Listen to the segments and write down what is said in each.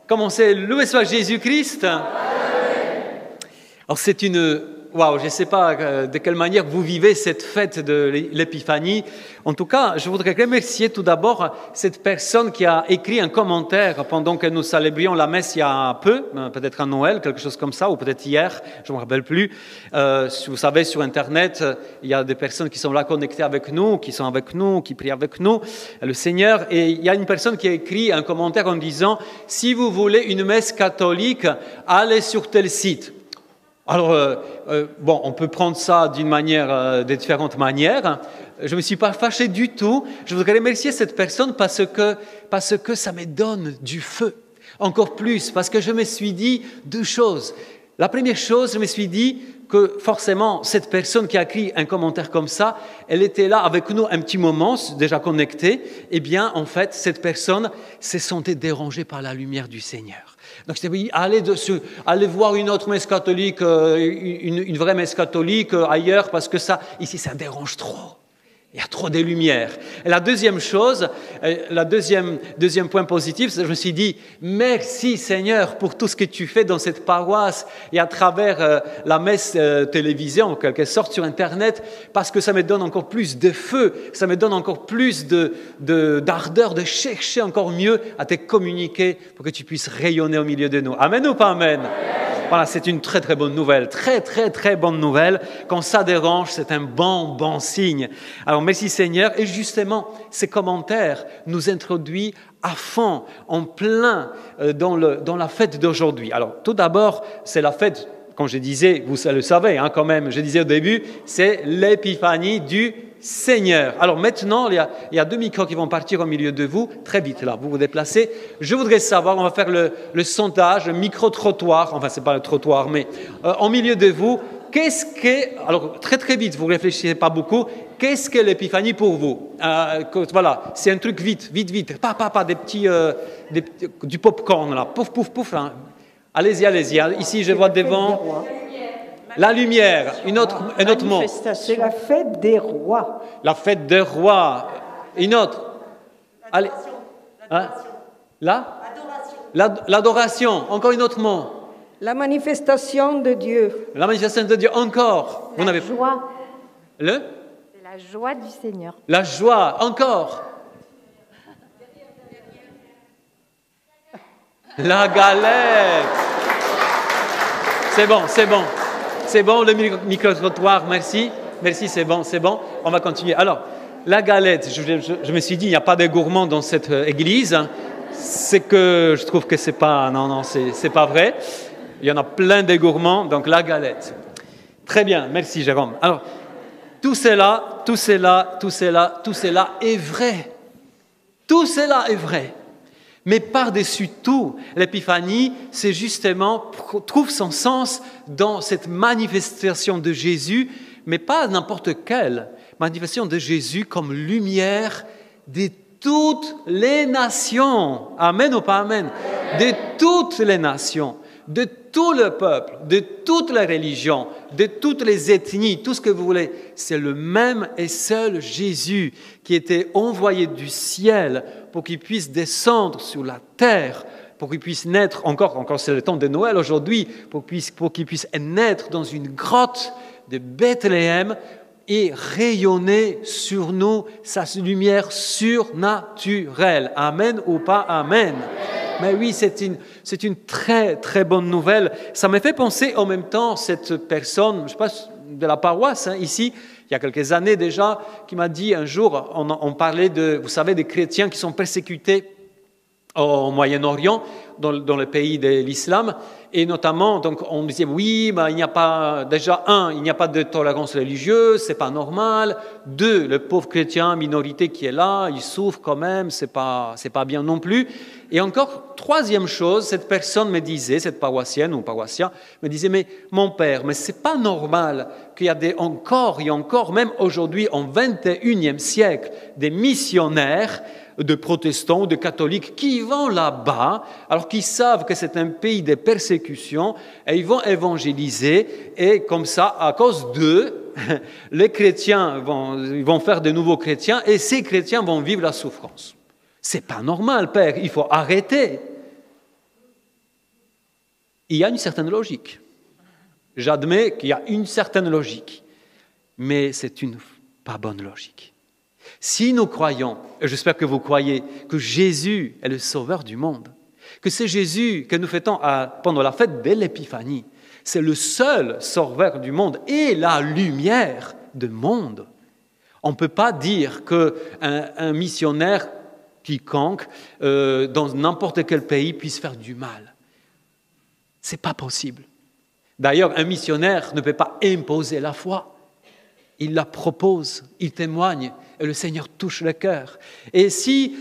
Commencez, loué soit Jésus-Christ. Alors c'est une... Waouh, je ne sais pas de quelle manière vous vivez cette fête de l'Épiphanie. En tout cas, je voudrais remercier tout d'abord cette personne qui a écrit un commentaire pendant que nous célébrions la messe il y a peu, peut-être à Noël, quelque chose comme ça, ou peut-être hier, je ne me rappelle plus. Vous savez, sur Internet, il y a des personnes qui sont là connectées avec nous, qui sont avec nous, qui prient avec nous, le Seigneur. Et il y a une personne qui a écrit un commentaire en disant « Si vous voulez une messe catholique, allez sur tel site ». Alors, bon, on peut prendre ça d'une manière, de différentes manières. Je ne me suis pas fâché du tout. Je voudrais remercier cette personne parce que ça me donne du feu. Encore plus, parce que je me suis dit deux choses. La première chose, je me suis dit que forcément, cette personne qui a écrit un commentaire comme ça, elle était là avec nous un petit moment, déjà connectée. Eh bien, en fait, cette personne s'est sentie dérangée par la lumière du Seigneur. Donc, je dit, allez voir une autre messe catholique, une vraie messe catholique ailleurs, parce que ça, ici, ça dérange trop. Il y a trop de lumière. Et la deuxième chose, deuxième point positif, c'est que je me suis dit, merci Seigneur pour tout ce que tu fais dans cette paroisse et à travers la messe télévisée, en quelque sorte, sur Internet, parce que ça me donne encore plus de feu, ça me donne encore plus d'ardeur de chercher encore mieux à te communiquer pour que tu puisses rayonner au milieu de nous. Amen ou pas amen? Voilà, c'est une très très bonne nouvelle, très très très bonne nouvelle. Quand ça dérange, c'est un bon signe. Alors merci Seigneur. Et justement, ces commentaires nous introduisent à fond, en plein dans la fête d'aujourd'hui. Alors tout d'abord, c'est la fête, comme je disais, vous le savez quand même, je disais au début, c'est l'épiphanie du Seigneur. Alors maintenant, il y a deux micros qui vont partir au milieu de vous, très vite là, vous vous déplacez. Je voudrais savoir, on va faire le sondage, le micro-trottoir, enfin c'est pas le trottoir, mais au milieu de vous, alors très très vite, vous réfléchissez pas beaucoup, qu'est-ce que l'épiphanie pour vous? Voilà, c'est un truc vite, pas des petits, du popcorn là, pouf, hein. Allez-y, ici je vois devant... La lumière, un autre mot. C'est la fête des rois. La fête des rois. Une autre. Allez. L'adoration. Encore un autre mot. La manifestation de Dieu. La manifestation de Dieu. Encore. La joie. C'est la joie du Seigneur. La joie. Encore. La galette. C'est bon, le micro-trottoir, merci. Merci, c'est bon. On va continuer. Alors, la galette, je me suis dit, il n'y a pas de gourmands dans cette église. C'est que je trouve que c'est pas vrai. Il y en a plein de gourmands, donc la galette. Très bien, merci Jérôme. Alors, tout cela est vrai. Tout cela est vrai. Mais par-dessus tout, l'épiphanie, c'est justement, trouve son sens dans cette manifestation de Jésus, mais pas n'importe quelle manifestation de Jésus comme lumière de toutes les nations. Amen ou pas amen? De toutes les nations, de tout le peuple, de toutes les religions, de toutes les ethnies, tout ce que vous voulez. C'est le même et seul Jésus qui était envoyé du ciel pour qu'il puisse descendre sur la terre, pour qu'il puisse naître, encore c'est le temps de Noël aujourd'hui, pour qu'il puisse naître dans une grotte de Bethléem et rayonner sur nous sa lumière surnaturelle. Amen ou pas amen? Mais oui, c'est une très, très bonne nouvelle. Ça me fait penser en même temps, cette personne, je ne sais pas, de la paroisse, ici, il y a quelques années déjà, qui m'a dit un jour, on parlait vous savez, des chrétiens qui sont persécutés au Moyen-Orient, dans le pays de l'islam, et notamment, donc, on disait, oui, il n'y a pas de tolérance religieuse, c'est pas normal. 2, le pauvre chrétien, minorité qui est là, il souffre quand même, c'est pas bien non plus. Et encore, 3e chose, cette personne me disait, cette paroissienne ou paroissien, me disait, mais mon père, mais c'est pas normal qu'il y a encore, même aujourd'hui, en 21e siècle, des missionnaires de protestants ou de catholiques qui vont là-bas, alors qu'ils savent que c'est un pays de persécution, et ils vont évangéliser, et comme ça, à cause d'eux, les chrétiens vont faire de nouveaux chrétiens, et ces chrétiens vont vivre la souffrance. C'est pas normal, Père, il faut arrêter. Il y a une certaine logique. J'admets qu'il y a une certaine logique, mais c'est une pas bonne logique. Si nous croyons, et j'espère que vous croyez, que Jésus est le sauveur du monde, que c'est Jésus que nous fêtons pendant la fête de l'Épiphanie, c'est le seul sauveur du monde et la lumière du monde. On ne peut pas dire qu'un missionnaire quiconque dans n'importe quel pays puisse faire du mal. Ce n'est pas possible. D'ailleurs, un missionnaire ne peut pas imposer la foi. Il la propose, il témoigne, et le Seigneur touche le cœur. Et si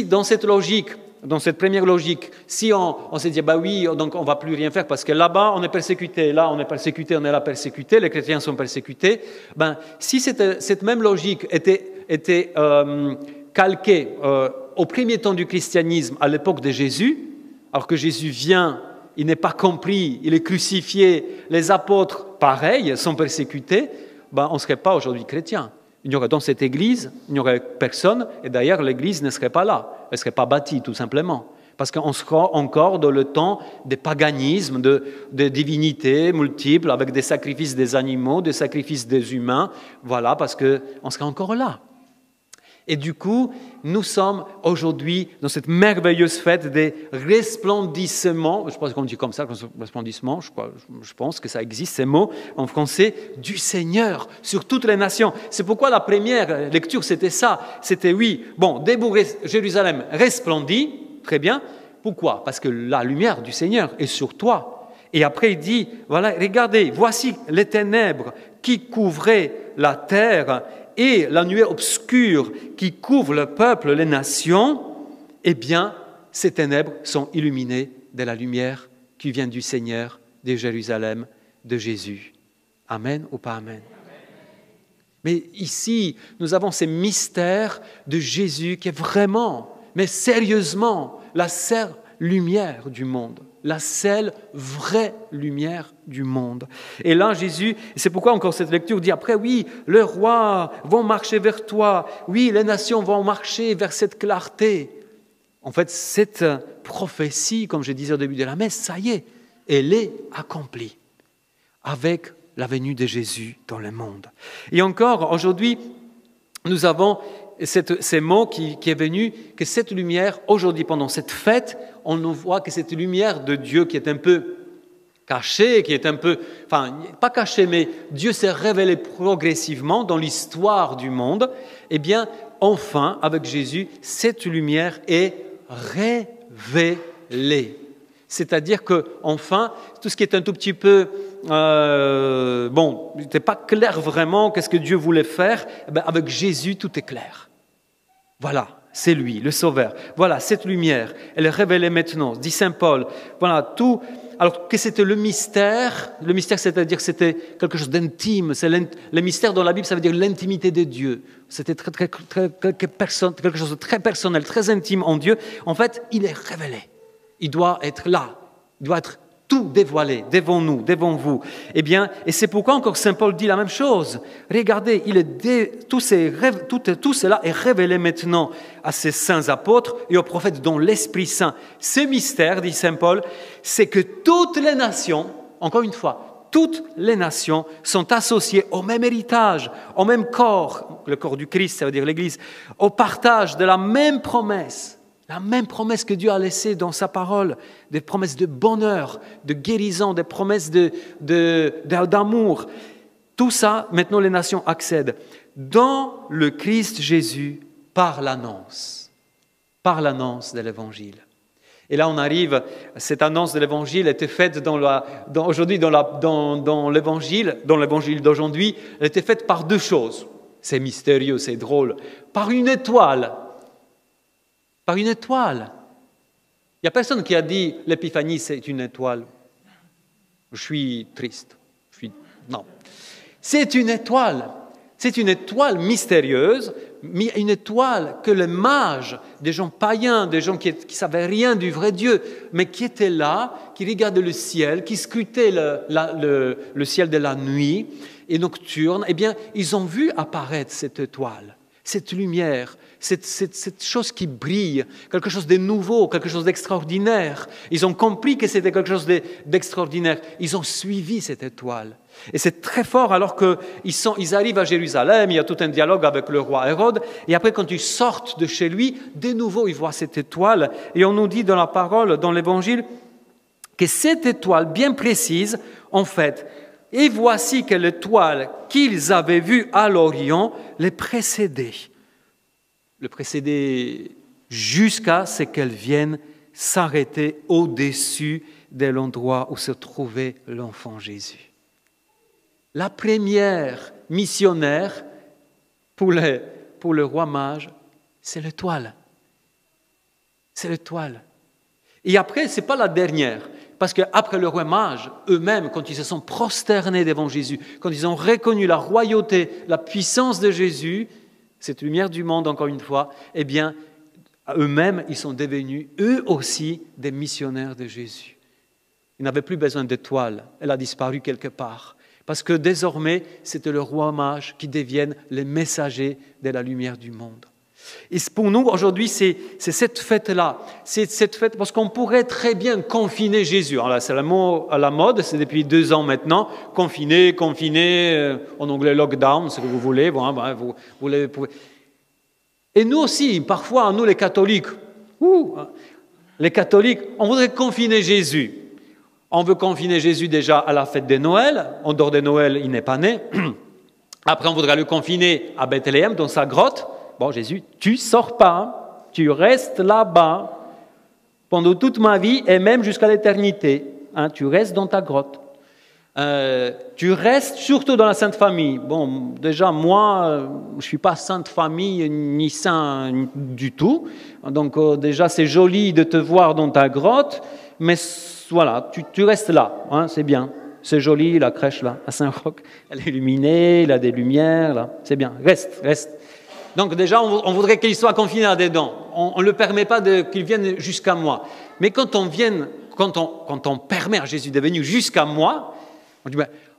dans cette logique, dans cette première logique, si on se dit, bah oui, donc on ne va plus rien faire parce que là-bas on est persécuté, là on est persécuté, on est là persécuté, les chrétiens sont persécutés, ben, si cette même logique était calquée au premier temps du christianisme, à l'époque de Jésus, alors que Jésus vient, il n'est pas compris, il est crucifié, les apôtres, pareil, sont persécutés, ben, on ne serait pas aujourd'hui chrétien. Il y aurait dans cette église, il n'y aurait personne, et d'ailleurs l'église ne serait pas là, elle ne serait pas bâtie tout simplement. Parce qu'on sera encore dans le temps des paganismes, de divinités multiples, avec des sacrifices des animaux, des sacrifices des humains, voilà, parce qu'on serait encore là. Et du coup, nous sommes aujourd'hui dans cette merveilleuse fête des resplendissements, je pense qu'on dit comme ça, resplendissement, je pense que ça existe, ces mots en français, du Seigneur sur toutes les nations. C'est pourquoi la première lecture, c'était ça, c'était oui, bon, debout Jérusalem resplendit, très bien, pourquoi? Parce que la lumière du Seigneur est sur toi. Et après il dit, voilà, regardez, voici les ténèbres qui couvraient la terre, et la nuée obscure qui couvre le peuple, les nations, eh bien, ces ténèbres sont illuminées de la lumière qui vient du Seigneur, de Jérusalem, de Jésus. Amen ou pas amen? Mais ici, nous avons ces mystères de Jésus qui est vraiment, mais sérieusement, la seule lumière du monde. La seule vraie lumière du monde. Et là, Jésus, c'est pourquoi encore cette lecture dit après, oui, les rois vont marcher vers toi, oui, les nations vont marcher vers cette clarté. En fait, cette prophétie, comme je disais au début de la messe, ça y est, elle est accomplie avec la venue de Jésus dans le monde. Et encore, aujourd'hui, nous avons ces mots qui est venu, que cette lumière, aujourd'hui, pendant cette fête, on nous voit que cette lumière de Dieu qui est un peu cachée, qui est un peu, enfin, pas cachée, mais Dieu s'est révélé progressivement dans l'histoire du monde, eh bien, enfin, avec Jésus, cette lumière est révélée. C'est-à-dire qu'enfin, tout ce qui est un tout petit peu, bon, n'était pas clair vraiment, qu'est-ce que Dieu voulait faire, eh bien, avec Jésus, tout est clair. Voilà, c'est lui, le Sauveur. Voilà, cette lumière, elle est révélée maintenant, dit Saint Paul. Voilà, tout. Alors que c'était le mystère, c'est-à-dire c'était quelque chose d'intime. C'est le mystère dans la Bible, ça veut dire l'intimité de Dieu. C'était quelque chose de très personnel, très intime en Dieu. En fait, il est révélé. Il doit être là. Il doit être tout dévoilé devant nous, devant vous. Eh bien, et c'est pourquoi encore Saint Paul dit la même chose. Regardez, tout cela est révélé maintenant à ces saints apôtres et aux prophètes dont l'Esprit Saint. Ce mystère, dit Saint Paul, c'est que toutes les nations, encore une fois, toutes les nations sont associées au même héritage, au même corps, le corps du Christ, ça veut dire l'Église, au partage de la même promesse. La même promesse que Dieu a laissée dans sa parole, des promesses de bonheur, de guérison, des promesses d'amour. Tout ça, maintenant les nations accèdent. Dans le Christ Jésus, par l'annonce de l'Évangile. Et là on arrive, cette annonce de l'Évangile était faite aujourd'hui dans l'Évangile d'aujourd'hui, elle était faite par deux choses. C'est mystérieux, c'est drôle. Par une étoile. Par une étoile. Il n'y a personne qui a dit l'épiphanie, c'est une étoile. Je suis triste. Non. C'est une étoile. C'est une étoile mystérieuse, une étoile que les mages, des gens païens, des gens qui ne savaient rien du vrai Dieu, mais qui étaient là, qui regardaient le ciel, qui scrutaient le ciel de la nuit et nocturne, eh bien, ils ont vu apparaître cette étoile, cette lumière cette chose qui brille, quelque chose de nouveau, quelque chose d'extraordinaire. Ils ont compris que c'était quelque chose d'extraordinaire. Ils ont suivi cette étoile. Et c'est très fort alors qu'ils arrivent à Jérusalem, il y a tout un dialogue avec le roi Hérode, et après quand ils sortent de chez lui, de nouveau ils voient cette étoile, et on nous dit dans la parole, dans l'Évangile, que cette étoile bien précise, en fait, et voici que l'étoile qu'ils avaient vue à l'Orient les précédait. Le précédait jusqu'à ce qu'elle vienne s'arrêter au-dessus de l'endroit où se trouvait l'enfant Jésus. La première missionnaire pour le roi mage, c'est l'étoile. C'est l'étoile. Et après, ce n'est pas la dernière. Parce qu'après le roi mage, eux-mêmes, quand ils se sont prosternés devant Jésus, quand ils ont reconnu la royauté, la puissance de Jésus, cette lumière du monde, encore une fois, eh bien, eux-mêmes, ils sont devenus, eux aussi, des missionnaires de Jésus. Ils n'avaient plus besoin d'étoile. Elle a disparu quelque part. Parce que désormais, c'était le roi mage qui devienne les messagers de la lumière du monde. Et pour nous, aujourd'hui, c'est cette fête-là. C'est cette fête parce qu'on pourrait très bien confiner Jésus. Alors là, c'est le mot à la mode, c'est depuis 2 ans maintenant. Confiner, en anglais lockdown, ce que vous voulez. Bon, vous pouvez. Et nous aussi, parfois, nous les catholiques, on voudrait confiner Jésus. On veut confiner Jésus déjà à la fête de Noël. En dehors de Noël, il n'est pas né. Après, on voudrait le confiner à Bethléem, dans sa grotte. Bon, Jésus, tu ne sors pas, tu restes là-bas pendant toute ma vie et même jusqu'à l'éternité. Tu restes dans ta grotte. Tu restes surtout dans la Sainte Famille. Bon, déjà, moi, je ne suis pas Sainte Famille ni saint du tout. Donc, déjà, c'est joli de te voir dans ta grotte, mais voilà, tu restes là, c'est bien. C'est joli, la crèche là, à Saint-Roch, elle est illuminée, il a des lumières, là, c'est bien, reste. Donc déjà, on voudrait qu'il soit confiné là-dedans. On ne le permet pas qu'il vienne jusqu'à moi. Mais quand on permet à Jésus de venir jusqu'à moi, on dit,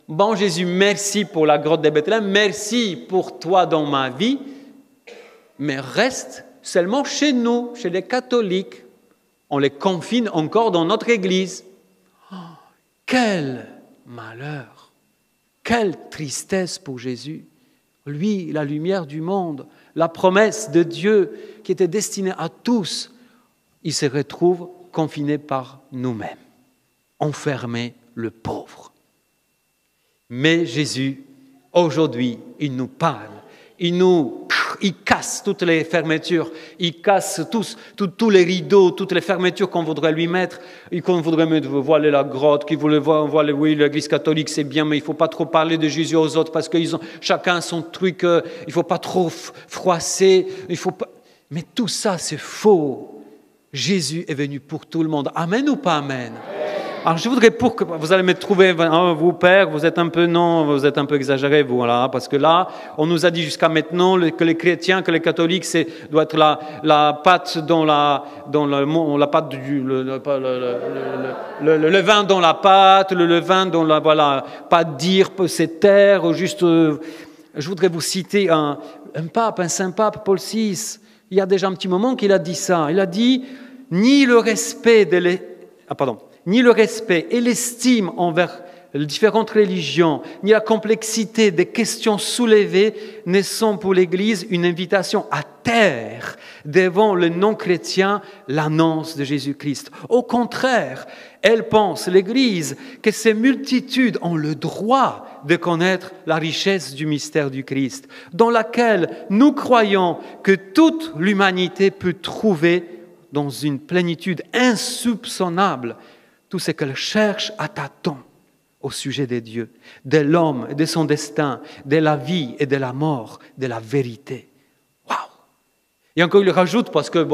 bon Jésus, merci pour la grotte de Bethléem, merci pour toi dans ma vie, mais reste seulement chez nous, chez les catholiques. On les confine encore dans notre église. Oh, quel malheur, quelle tristesse pour Jésus. Lui, la lumière du monde, la promesse de Dieu qui était destinée à tous, il se retrouve confiné par nous-mêmes, enfermé le pauvre. Mais Jésus, aujourd'hui, il nous parle, il casse toutes les fermetures, il casse tous les rideaux, toutes les fermetures qu'on voudrait lui mettre, et qu'on voudrait mettre, voiler la grotte, qu'il voulait voiler, oui, l'église catholique c'est bien, mais il ne faut pas trop parler de Jésus aux autres parce qu'ils ont chacun son truc, il ne faut pas trop froisser, mais tout ça c'est faux. Jésus est venu pour tout le monde. Amen ou pas amen? Alors je voudrais pour que vous allez me trouver, vous père, vous êtes un peu exagéré, vous, voilà, parce que là, on nous a dit jusqu'à maintenant que les chrétiens, que les catholiques, doit être la pâte dans la pâte le vin dans la pâte, le levain dans la, voilà, pas dire, c'est taire, ou juste, je voudrais vous citer un saint pape, Paul VI, il y a déjà un petit moment qu'il a dit ça, il a dit, ni le respect et l'estime envers les différentes religions, ni la complexité des questions soulevées ne sont pour l'Église une invitation à taire devant les non-chrétiens l'annonce de Jésus-Christ. Au contraire, elle pense, l'Église, que ces multitudes ont le droit de connaître la richesse du mystère du Christ, dans laquelle nous croyons que toute l'humanité peut trouver dans une plénitude insoupçonnable tout ce qu'elle cherche à tâtons au sujet de Dieu, de l'homme et de son destin, de la vie et de la mort, de la vérité. Waouh! Et encore il rajoute, parce que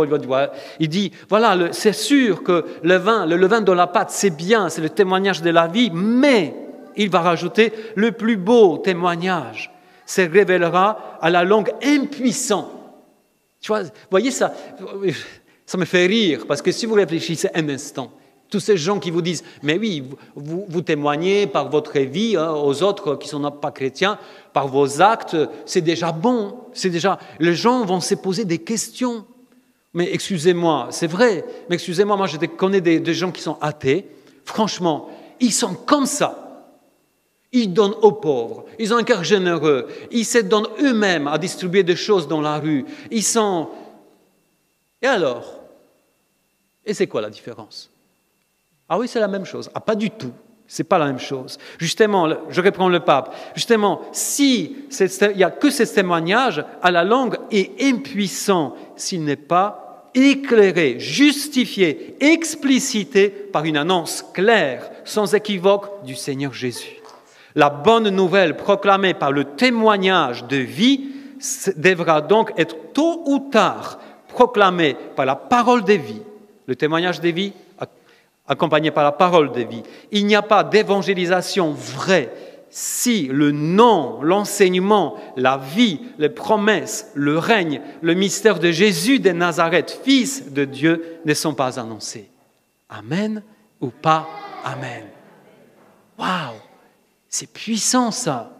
il dit, voilà, c'est sûr que le levain dans la pâte, c'est bien, c'est le témoignage de la vie, mais il va rajouter le plus beau témoignage se révélera à la langue impuissante. Tu vois, voyez ça, ça me fait rire, parce que si vous réfléchissez un instant, Tous ces gens qui vous disent, mais oui, vous témoignez par votre vie aux autres qui ne sont pas chrétiens, par vos actes, c'est déjà bon. Les gens vont se poser des questions. Mais excusez-moi, c'est vrai, mais excusez-moi, moi je connais des gens qui sont athées. Franchement, ils sont comme ça. Ils donnent aux pauvres, ils ont un cœur généreux, ils se donnent eux-mêmes à distribuer des choses dans la rue. Ils sont... Et alors? Et c'est quoi la différence? Ah oui, c'est la même chose. Ah, pas du tout. C'est pas la même chose. Justement, je reprends le pape. Justement, si il n'y a que ce témoignage, à la langue est impuissant s'il n'est pas éclairé, justifié, explicité par une annonce claire, sans équivoque du Seigneur Jésus. La bonne nouvelle proclamée par le témoignage de vie devra donc être tôt ou tard proclamée par la parole de vie. Le témoignage de vie accompagné par la parole de vie. Il n'y a pas d'évangélisation vraie si le nom, l'enseignement, la vie, les promesses, le règne, le mystère de Jésus de Nazareth, Fils de Dieu, ne sont pas annoncés. Amen ou pas Amen. Waouh! C'est puissant ça.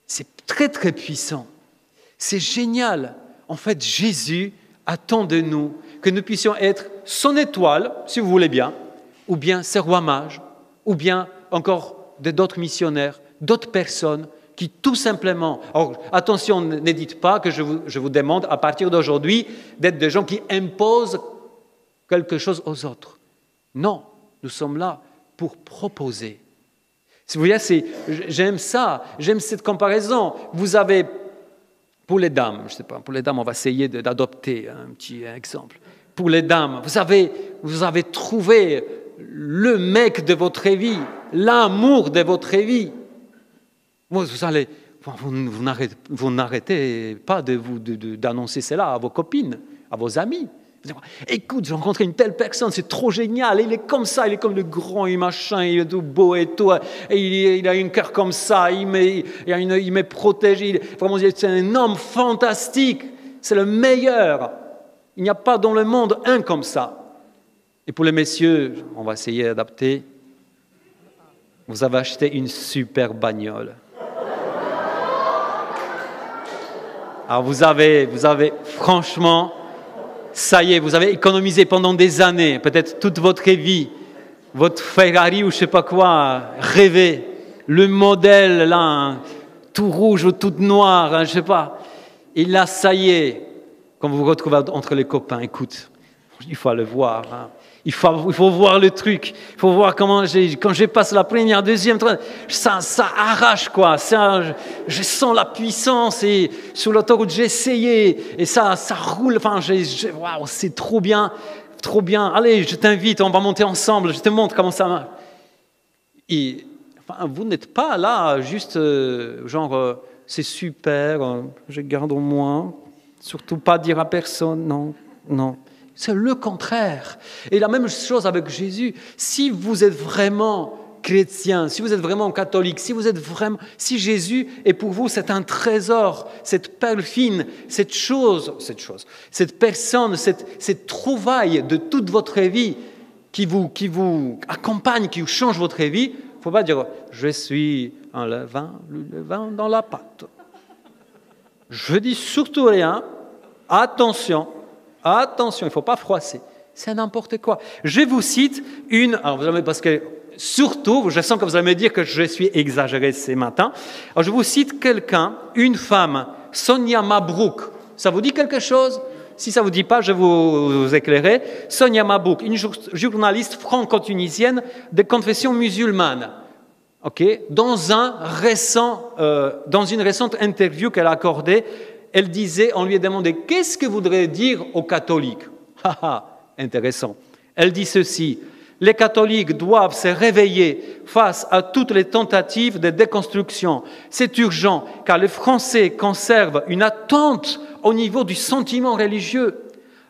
C'est très très puissant. C'est génial. En fait, Jésus attend de nous que nous puissions être son étoile, si vous voulez bien, ou bien ses rois mages, ou bien encore d'autres missionnaires, d'autres personnes qui tout simplement... Alors, attention, ne dites pas que je vous demande à partir d'aujourd'hui d'être des gens qui imposent quelque chose aux autres. Non, nous sommes là pour proposer. Si vous voyez, j'aime ça, j'aime cette comparaison. Vous avez, pour les dames, je ne sais pas, pour les dames, on va essayer d'adopter un petit exemple. Pour les dames, vous avez trouvé le mec de votre vie, l'amour de votre vie. Vous n'arrêtez pas d'annoncer cela à vos copines, à vos amis. Écoute, j'ai rencontré une telle personne, c'est trop génial, il est comme ça, il est comme le grand et machin, il est tout beau et tout, et il a un cœur comme ça, il m'est protégé, vraiment, c'est un homme fantastique, c'est le meilleur. Il n'y a pas dans le monde un comme ça. Et pour les messieurs, on va essayer d'adapter. Vous avez acheté une super bagnole. Alors vous avez franchement, ça y est, vous avez économisé pendant des années, peut-être toute votre vie, votre Ferrari ou je ne sais pas quoi, rêvé, le modèle là, tout rouge ou tout noir, je ne sais pas. Et là, ça y est, quand vous vous retrouvez entre les copains, écoute, il faut le voir. Hein. Il faut voir le truc. Il faut voir comment quand je passe la première, deuxième, troisième, ça arrache quoi. Je sens la puissance et sur l'autoroute j'ai essayé et ça roule. Enfin, waouh, c'est trop bien, trop bien. Allez, je t'invite, on va monter ensemble. Je te montre comment ça marche. Et enfin, vous n'êtes pas là juste c'est super, je garde au moins. Surtout pas dire à personne, non. C'est le contraire. Et la même chose avec Jésus. Si vous êtes vraiment chrétien, si vous êtes vraiment catholique, si Jésus est pour vous, c'est un trésor, cette perle fine, cette personne, cette trouvaille de toute votre vie qui vous accompagne, qui vous change votre vie, il ne faut pas dire « je suis un levain dans la pâte ». Je dis surtout rien, attention, il ne faut pas froisser, c'est n'importe quoi. Je vous cite parce que surtout, je sens que vous allez me dire que je suis exagéré ce matin. Alors, je vous cite quelqu'un, une femme, Sonia Mabrouk. Ça vous dit quelque chose? Si ça ne vous dit pas, je vais vous éclairer. Sonia Mabrouk, une journaliste franco-tunisienne de confession musulmane. Okay. Dans une récente interview qu'elle a accordée, elle disait, on lui a demandé « Qu'est-ce que vous voudrez dire aux catholiques ?» Intéressant. Elle dit ceci, « Les catholiques doivent se réveiller face à toutes les tentatives de déconstruction. C'est urgent, car les Français conservent une attente au niveau du sentiment religieux.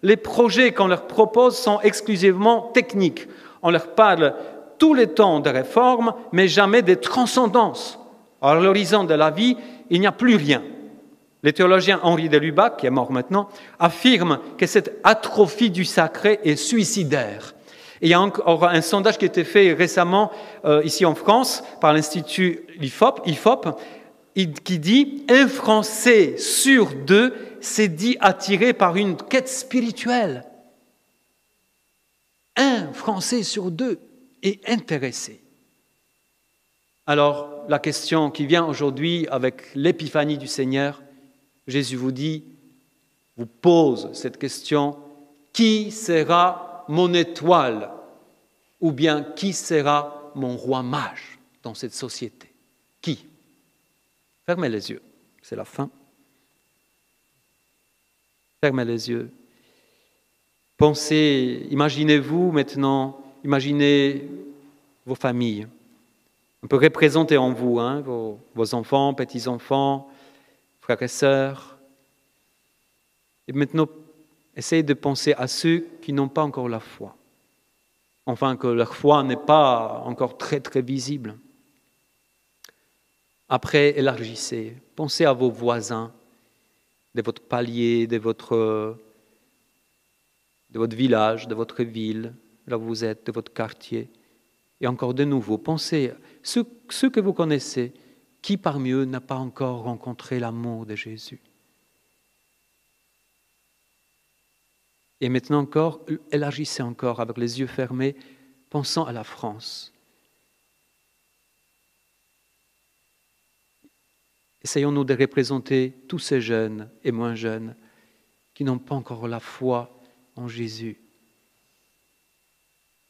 Les projets qu'on leur propose sont exclusivement techniques. On leur parle tout le temps de réformes, mais jamais de transcendance. À l'horizon de la vie, il n'y a plus rien. » Le théologien Henri de Lubac, qui est mort maintenant, affirme que cette atrophie du sacré est suicidaire. Et il y a encore un sondage qui a été fait récemment ici en France par l'Institut IFOP, qui dit « Un Français sur deux s'est dit attiré par une quête spirituelle. » Un Français sur deux est intéressé. Alors, la question qui vient aujourd'hui avec l'épiphanie du Seigneur, Jésus vous pose cette question, qui sera mon étoile? Ou bien qui sera mon roi mage dans cette société? Qui? Fermez les yeux, c'est la fin. Fermez les yeux. Pensez, imaginez-vous maintenant, imaginez vos familles. On peut représenter en vous vos enfants, petits-enfants, frères et sœurs. Et maintenant, essayez de penser à ceux qui n'ont pas encore la foi. Enfin, que leur foi n'est pas encore très, très visible. Après, élargissez. Pensez à vos voisins, de votre palier, de votre village, de votre ville, là où vous êtes, de votre quartier. Et encore de nouveau, pensez, ceux que vous connaissez, qui parmi eux n'a pas encore rencontré l'amour de Jésus? Et maintenant encore, élargissez encore avec les yeux fermés, pensant à la France. Essayons-nous de représenter tous ces jeunes et moins jeunes qui n'ont pas encore la foi en Jésus.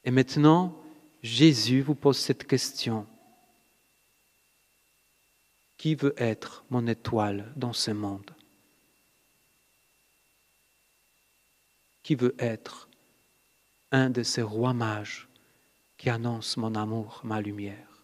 Et maintenant, Jésus vous pose cette question. Qui veut être mon étoile dans ce monde? Qui veut être un de ces rois mages qui annoncent mon amour, ma lumière?